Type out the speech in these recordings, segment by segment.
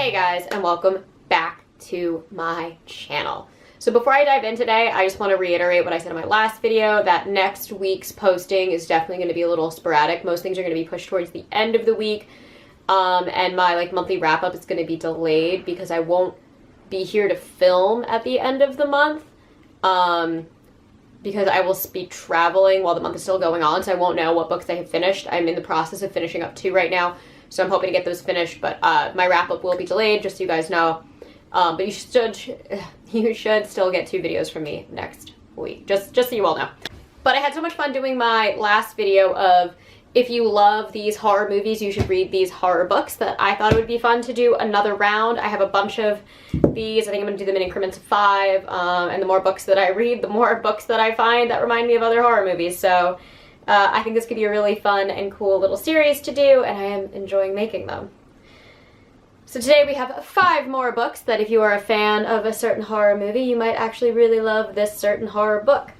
Hey guys, and welcome back to my channel. So before I dive in today, I just want to reiterate what I said in my last video, that next week's posting is definitely going to be a little sporadic. Most things are going to be pushed towards the end of the week, and my monthly wrap-up is going to be delayed because I won't be here to film at the end of the month, because I will be traveling while the month is still going on, so I won't know what books I have finished. I'm in the process of finishing up 2 right now, so I'm hoping to get those finished, but my wrap-up will be delayed, just so you guys know. But you should still get 2 videos from me next week, just so you all know. But I had so much fun doing my last video of, if you love these horror movies, you should read these horror books, that I thought it would be fun to do another round. I have a bunch of these. I think I'm going to do them in increments of 5, and the more books that I read, the more books that I find that remind me of other horror movies. So I think this could be a really fun and cool little series to do, and I am enjoying making them. So today we have 5 more books that if you are a fan of a certain horror movie, you might actually really love this certain horror book.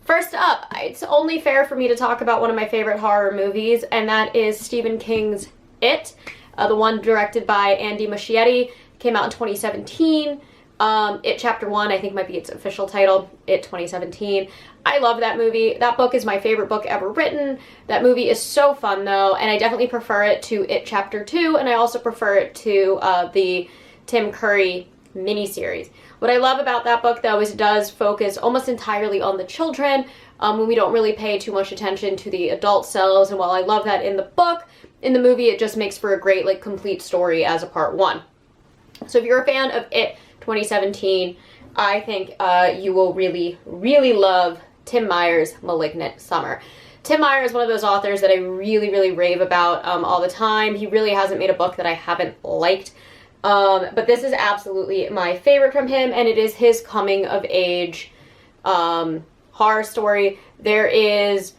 First up, it's only fair for me to talk about one of my favorite horror movies, and that is Stephen King's It, the one directed by Andy Muschietti. Came out in 2017. It Chapter 1, I think, might be its official title, It 2017. I love that movie. That book is my favorite book ever written. That movie is so fun, though, and I definitely prefer it to It Chapter 2, and I also prefer it to the Tim Curry miniseries. What I love about that book, though, is it does focus almost entirely on the children, when we don't really pay too much attention to the adult selves, and while I love that in the book, in the movie it just makes for a great, complete story as a part 1. So if you're a fan of It 2017, I think you will really, really love Tim Meyer's Malignant Summer. Tim Meyer is one of those authors that I really, really rave about all the time. He really hasn't made a book that I haven't liked. But this is absolutely my favorite from him, and it is his coming-of-age horror story. There is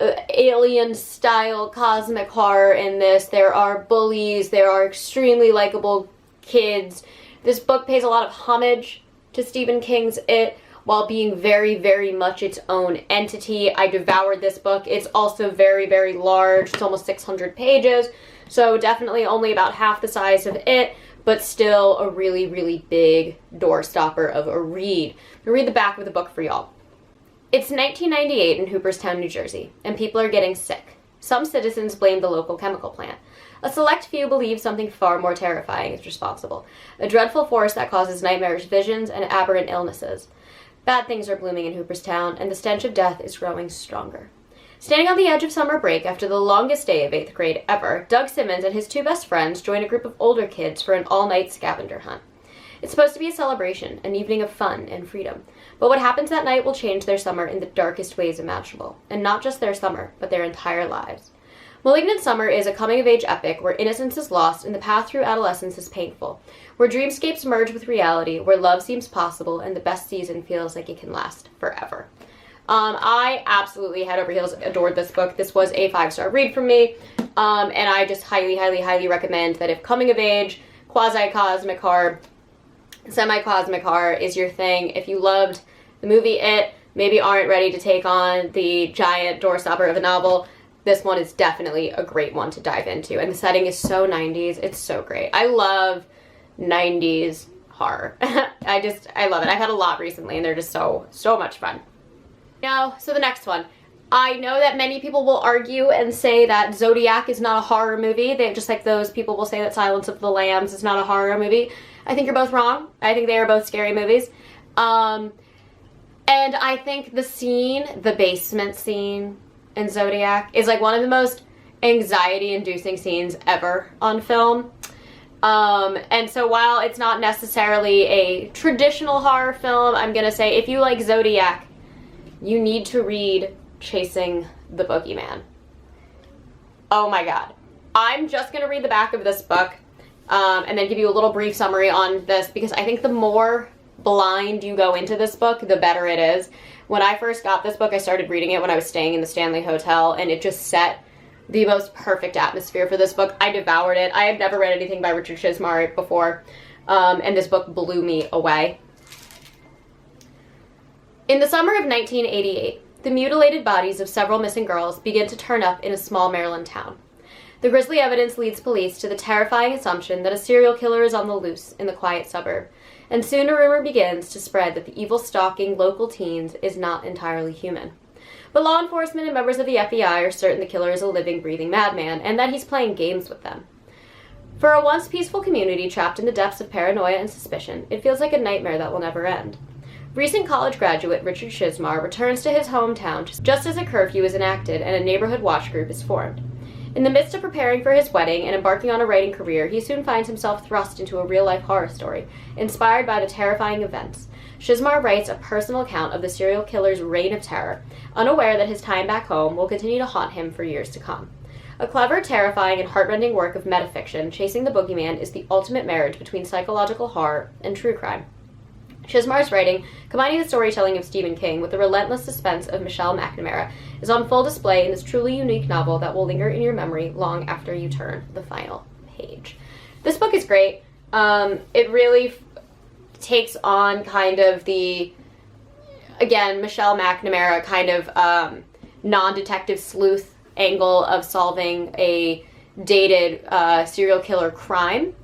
alien-style cosmic horror in this. There are bullies. There are extremely likable kids. This book pays a lot of homage to Stephen King's It, while being very, very much its own entity. I devoured this book. It's also very, very large. It's almost 600 pages. So definitely only about half the size of It, but still a really, really big doorstopper of a read. I'll read the back of the book for y'all. It's 1998 in Hooperstown, New Jersey, and people are getting sick. Some citizens blame the local chemical plant. A select few believe something far more terrifying is responsible. A dreadful force that causes nightmarish visions and aberrant illnesses. Bad things are blooming in Hooperstown, and the stench of death is growing stronger. Standing on the edge of summer break after the longest day of 8th grade ever, Doug Simmons and his 2 best friends join a group of older kids for an all-night scavenger hunt. It's supposed to be a celebration, an evening of fun and freedom. But what happens that night will change their summer in the darkest ways imaginable. And not just their summer, but their entire lives. Malignant Summer is a coming-of-age epic where innocence is lost and the path through adolescence is painful, where dreamscapes merge with reality, where love seems possible, and the best season feels like it can last forever. I absolutely head over heels adored this book. This was a 5-star read from me, and I just highly, highly, highly recommend that if coming-of-age, quasi-cosmic horror, semi-cosmic horror is your thing, if you loved the movie It, maybe aren't ready to take on the giant doorstopper of a novel, this one is definitely a great one to dive into. And the setting is so 90s. It's so great. I love 90s horror. I love it. I've had a lot recently, and they're just so much fun. Now, so the next one. I know that many people will argue and say that Zodiac is not a horror movie. They just like those people will say that Silence of the Lambs is not a horror movie. I think you're both wrong. I think they are both scary movies. And I think the scene, the basement scene in Zodiac, is one of the most anxiety-inducing scenes ever on film. And so while it's not necessarily a traditional horror film, I'm gonna say if you like Zodiac, you need to read Chasing the Boogeyman. Oh my god. I'm just gonna read the back of this book, and then give you a little brief summary on this, because I think the more blind you go into this book, the better it is. When I first got this book, I started reading it when I was staying in the Stanley Hotel, and it just set the most perfect atmosphere for this book. I devoured it. I had never read anything by Richard Chizmar before, and this book blew me away. In the summer of 1988, the mutilated bodies of several missing girls begin to turn up in a small Maryland town. The grisly evidence leads police to the terrifying assumption that a serial killer is on the loose in the quiet suburb, and soon a rumor begins to spread that the evil stalking local teens is not entirely human. But law enforcement and members of the FBI are certain the killer is a living, breathing madman, and that he's playing games with them. For a once peaceful community trapped in the depths of paranoia and suspicion, it feels like a nightmare that will never end. Recent college graduate Richard Shizmar returns to his hometown just as a curfew is enacted and a neighborhood watch group is formed. In the midst of preparing for his wedding and embarking on a writing career, he soon finds himself thrust into a real-life horror story, inspired by the terrifying events. Shizmar writes a personal account of the serial killer's reign of terror, unaware that his time back home will continue to haunt him for years to come. A clever, terrifying, and heartrending work of metafiction, Chasing the Boogeyman is the ultimate marriage between psychological horror and true crime. Shizmar's writing, combining the storytelling of Stephen King with the relentless suspense of Michelle McNamara, is on full display in this truly unique novel that will linger in your memory long after you turn the final page. This book is great. It really takes on kind of the, again, Michelle McNamara kind of non-detective sleuth angle of solving a dated serial killer crime.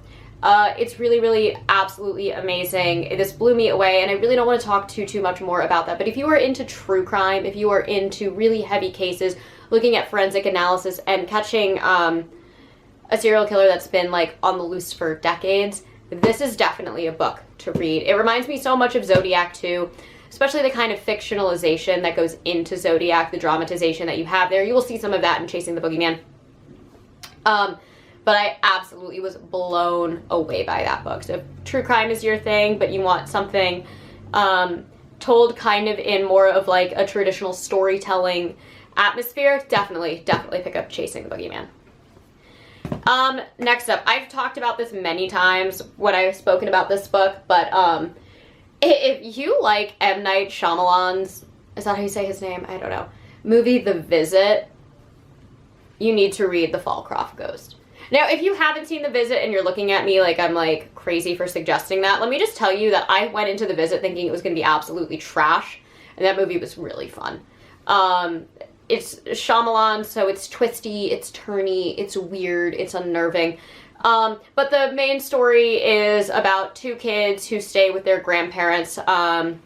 It's really, really absolutely amazing. This blew me away, and I really don't want to talk too much more about that. But if you are into true crime, if you are into really heavy cases, looking at forensic analysis and catching a serial killer that's been like on the loose for decades, this is definitely a book to read. It reminds me so much of Zodiac too, especially the kind of fictionalization that goes into Zodiac, the dramatization that you have there. You will see some of that in Chasing the Boogeyman. But I absolutely was blown away by that book. So if true crime is your thing, but you want something told kind of in more of like a traditional storytelling atmosphere, definitely pick up Chasing the Boogeyman. Next up, I've talked about this many times when I've spoken about this book, but if you like M. Night Shyamalan's, is that how you say his name? I don't know. Movie The Visit, you need to read The Fall Croft Ghost. Now, if you haven't seen The Visit and you're looking at me like I'm like crazy for suggesting that, let me just tell you that I went into The Visit thinking it was going to be absolutely trash, and that movie was really fun. It's Shyamalan, so it's twisty, it's turny, it's weird, it's unnerving. But the main story is about two kids who stay with their grandparents who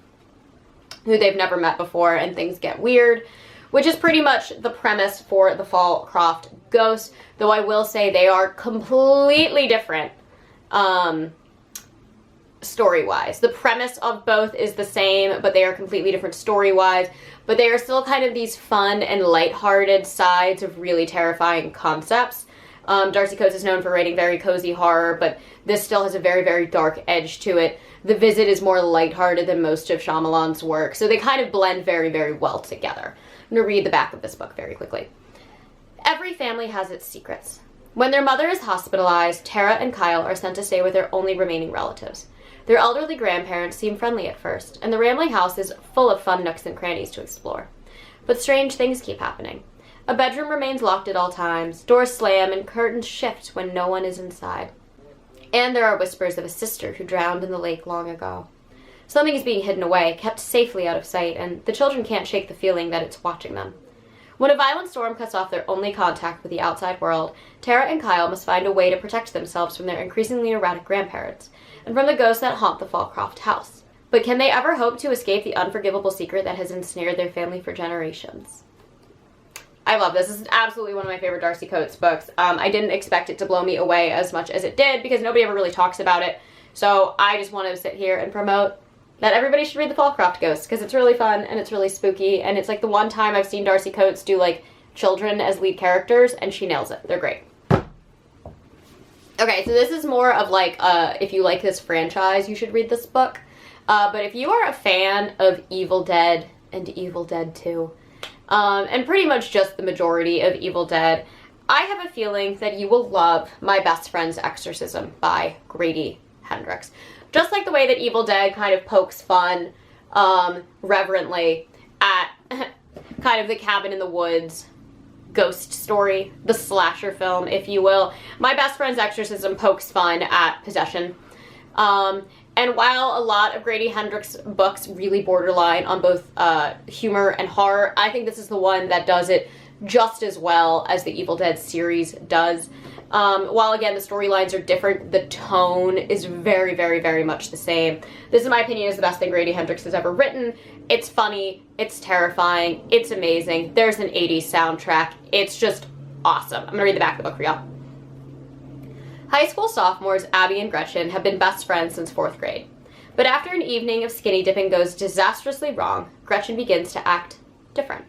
they've never met before, and things get weird, which is pretty much the premise for The Fall Croft Ghost, though I will say they are completely different story-wise. The premise of both is the same, but they are completely different story-wise, but they are still kind of these fun and lighthearted sides of really terrifying concepts. Darcy Coates is known for writing very cozy horror, but this still has a very, very dark edge to it. The Visit is more lighthearted than most of Shyamalan's work, so they kind of blend very, very well together. I'm going to read the back of this book very quickly. Every family has its secrets. When their mother is hospitalized, Tara and Kyle are sent to stay with their only remaining relatives. Their elderly grandparents seem friendly at first, and the rambling house is full of fun nooks and crannies to explore. But strange things keep happening. A bedroom remains locked at all times, doors slam, and curtains shift when no one is inside. And there are whispers of a sister who drowned in the lake long ago. Something is being hidden away, kept safely out of sight, and the children can't shake the feeling that it's watching them. When a violent storm cuts off their only contact with the outside world, Tara and Kyle must find a way to protect themselves from their increasingly erratic grandparents, and from the ghosts that haunt the Fallcroft house. But can they ever hope to escape the unforgivable secret that has ensnared their family for generations? I love this. This is absolutely one of my favorite Darcy Coates books. I didn't expect it to blow me away as much as it did because nobody ever really talks about it. So I just want to sit here and promote that everybody should read The Fallcroft Ghost because it's really fun and it's really spooky, and it's like the one time I've seen Darcy Coates do like children as lead characters, and she nails it. They're great. Okay, so this is more of like, if you like this franchise, you should read this book. But if you are a fan of Evil Dead and Evil Dead 2, and pretty much just the majority of Evil Dead, I have a feeling that you will love My Best Friend's Exorcism by Grady Hendrix. Just like the way that Evil Dead kind of pokes fun, reverently at kind of the cabin in the woods ghost story, the slasher film, if you will. My Best Friend's Exorcism pokes fun at possession. And while a lot of Grady Hendrix books really borderline on both humor and horror, I think this is the one that does it just as well as the Evil Dead series does. While again, the storylines are different, the tone is very, very, very much the same. This, in my opinion, is the best thing Grady Hendrix has ever written. It's funny, it's terrifying, it's amazing. There's an 80s soundtrack. It's just awesome. I'm gonna read the back of the book for y'all. High school sophomores Abby and Gretchen have been best friends since 4th grade. But after an evening of skinny dipping goes disastrously wrong, Gretchen begins to act different.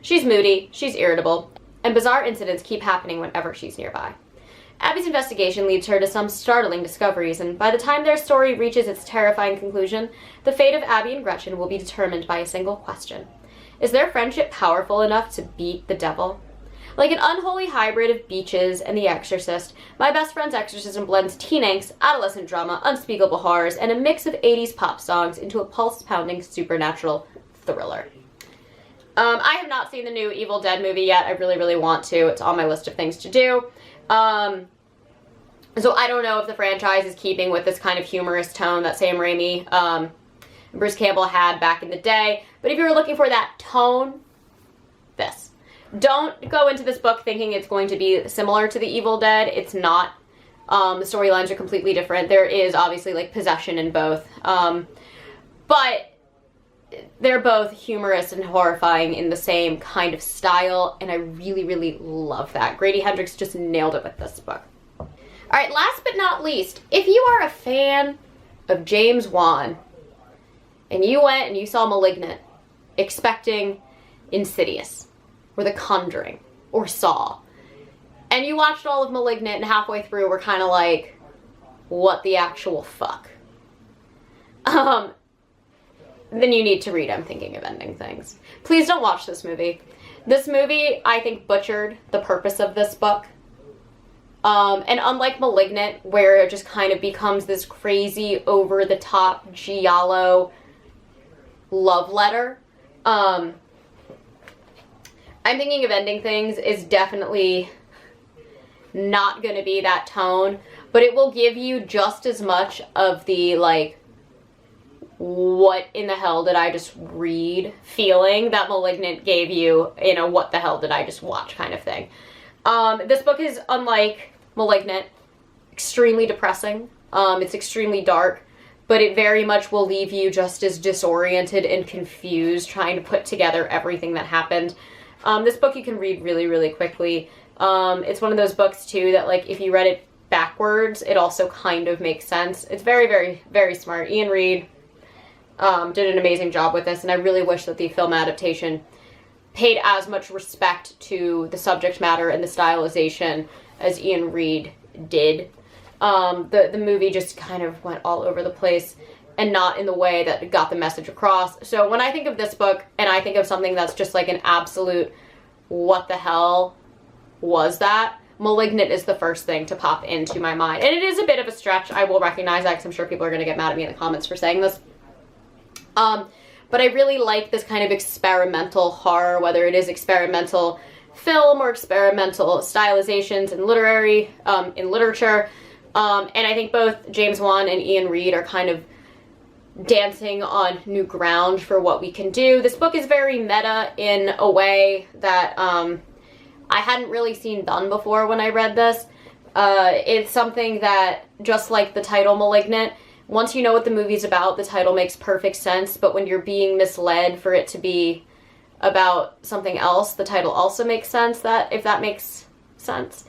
She's moody, she's irritable, and bizarre incidents keep happening whenever she's nearby. Abby's investigation leads her to some startling discoveries, and by the time their story reaches its terrifying conclusion, the fate of Abby and Gretchen will be determined by a single question. Is their friendship powerful enough to beat the devil? Like an unholy hybrid of Beaches and The Exorcist, My Best Friend's Exorcism blends teen angst, adolescent drama, unspeakable horrors, and a mix of 80s pop songs into a pulse-pounding supernatural thriller. I have not seen the new Evil Dead movie yet. I really, really want to. It's on my list of things to do. So I don't know if the franchise is keeping with this kind of humorous tone that Sam Raimi, Bruce Campbell had back in the day. But if you're looking for that tone, this. Don't go into this book thinking it's going to be similar to the Evil Dead. It's not. The storylines are completely different. There is obviously like possession in both. But they're both humorous and horrifying in the same kind of style, and I really, really love that. Grady Hendrix just nailed it with this book. Alright, last but not least, if you are a fan of James Wan, and you went and you saw Malignant, expecting Insidious, or The Conjuring, or Saw, and you watched all of Malignant and halfway through were kind of like, what the actual fuck? Then you need to read I'm Thinking of Ending Things. Please don't watch this movie. This movie, I think, butchered the purpose of this book. And unlike Malignant, where it just kind of becomes this crazy, over-the-top, giallo love letter, I'm Thinking of Ending Things is definitely not going to be that tone, but it will give you just as much of the, like, what in the hell did I just read feeling that Malignant gave you, you know, what the hell did I just watch kind of thing. This book is, unlike Malignant, extremely depressing. It's extremely dark, but it very much will leave you just as disoriented and confused trying to put together everything that happened. This book you can read really, really quickly. It's one of those books, too, that, like, if you read it backwards, it also kind of makes sense. It's very, very, very smart. Ian Reid did an amazing job with this, and I really wish that the film adaptation paid as much respect to the subject matter and the stylization as Ian Reid did. The movie just kind of went all over the place and not in the way that got the message across. So when I think of this book and I think of something that's just like an absolute what the hell was that, Malignant is the first thing to pop into my mind. And it is a bit of a stretch. I will recognize that because I'm sure people are going to get mad at me in the comments for saying this. But I really like this kind of experimental horror, whether it is experimental film or experimental stylizations in literature. And I think both James Wan and Ian Reid are kind of dancing on new ground for what we can do. This book is very meta in a way that I hadn't really seen done before when I read this. It's something that, just like the title Malignant, once you know what the movie's about, the title makes perfect sense, but when you're being misled for it to be about something else, the title also makes sense, if that makes sense.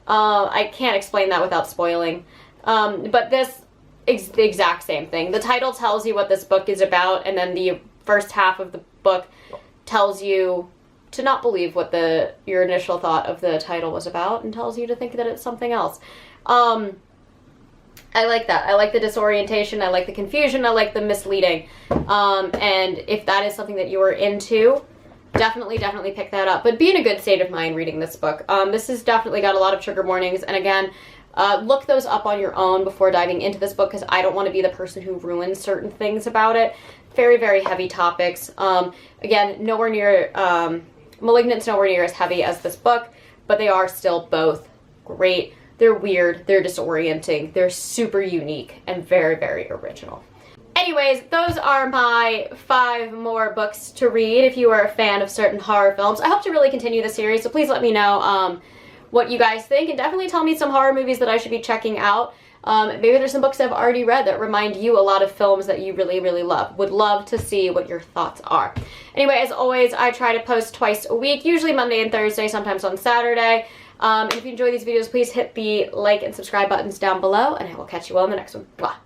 I can't explain that without spoiling. But this is the exact same thing. The title tells you what this book is about, and then the first half of the book tells you to not believe what your initial thought of the title was about, and tells you to think that it's something else. I like that. I like the disorientation. I like the confusion. I like the misleading. And if that is something that you are into, definitely pick that up. But be in a good state of mind reading this book. This has definitely got a lot of trigger warnings. And again, look those up on your own before diving into this book, because I don't want to be the person who ruins certain things about it. Very, very heavy topics. Again, nowhere near, Malignant's nowhere near as heavy as this book, but they are still both great. They're weird, they're disorienting, they're super unique, and very, very original. Anyways, those are my 5 more books to read if you are a fan of certain horror films. I hope to really continue the series, so please let me know what you guys think, and definitely tell me some horror movies that I should be checking out. Maybe there's some books I've already read that remind you a lot of films that you really, really love. Would love to see what your thoughts are. Anyway, as always, I try to post twice a week, usually Monday and Thursday, sometimes on Saturday. And if you enjoy these videos, please hit the like and subscribe buttons down below, and I will catch you all in the next one. Bye.